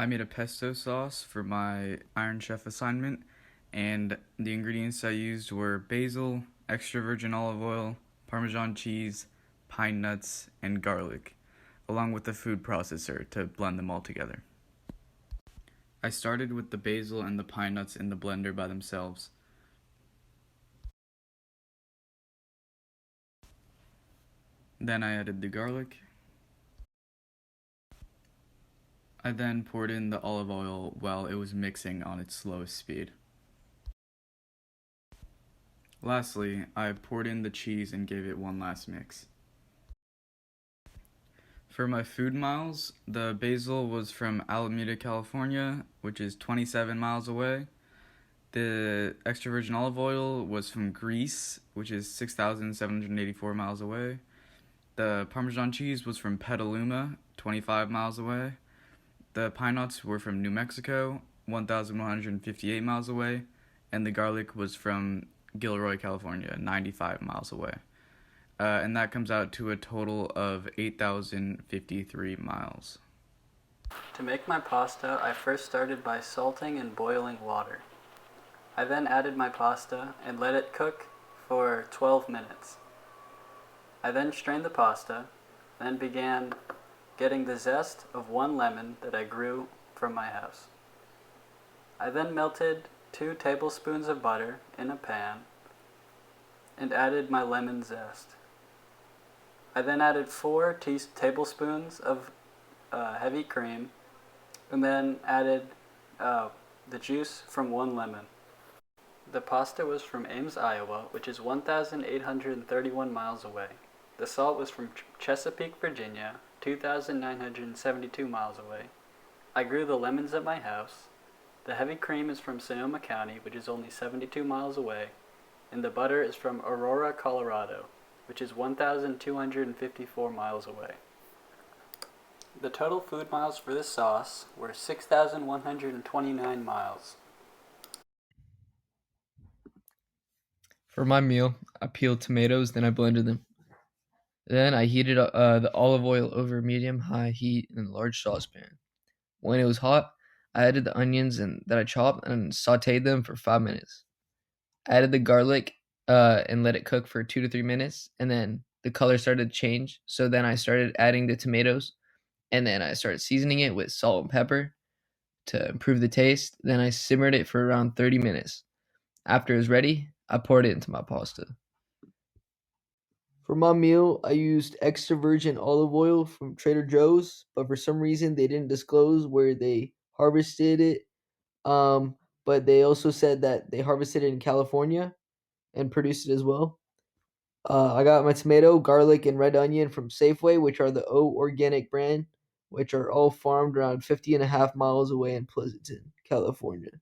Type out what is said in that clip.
I made a pesto sauce for my Iron Chef assignment, and the ingredients I used were basil, extra virgin olive oil, Parmesan cheese, pine nuts, and garlic, along with the food processor to blend them all together. I started with the basil and the pine nuts in the blender by themselves. Then I added the garlic. I then poured in the olive oil while it was mixing on its slowest speed. Lastly, I poured in the cheese and gave it one last mix. For my food miles, the basil was from Alameda, California, which is 27 miles away. The extra virgin olive oil was from Greece, which is 6,784 miles away. The Parmesan cheese was from Petaluma, 25 miles away. The pine nuts were from New Mexico, 1,158 miles away. And the garlic was from Gilroy, California, 95 miles away. And that comes out to a total of 8,053 miles. To make my pasta, I first started by salting and boiling water. I then added my pasta and let it cook for 12 minutes. I then strained the pasta, then began getting the zest of one lemon that I grew from my house. I then melted 2 tablespoons of butter in a pan and added my lemon zest. I then added 4 tablespoons of heavy cream and then added the juice from 1 lemon. The pasta was from Ames, Iowa, which is 1,831 miles away. The salt was from Chesapeake, Virginia, 2,972 miles away. I grew the lemons at my house. The heavy cream is from Sonoma County, which is only 72 miles away. And the butter is from Aurora, Colorado, which is 1,254 miles away. The total food miles for this sauce were 6,129 miles. For my meal, I peeled tomatoes, then I blended them. Then I heated the olive oil over medium-high heat in a large saucepan. When it was hot, I added the onions and that I chopped and sauteed them for 5 minutes. I added the garlic and let it cook for 2 to 3 minutes, and then the color started to change. So then I started adding the tomatoes, and then I started seasoning it with salt and pepper to improve the taste. Then I simmered it for around 30 minutes. After it was ready, I poured it into my pasta. For my meal, I used extra virgin olive oil from Trader Joe's, but for some reason they didn't disclose where they harvested it. But they also said that they harvested it in California and produced it as well. I got my tomato, garlic, and red onion from Safeway, which are the O Organic brand, which are all farmed around 50 and a half miles away in Pleasanton, California.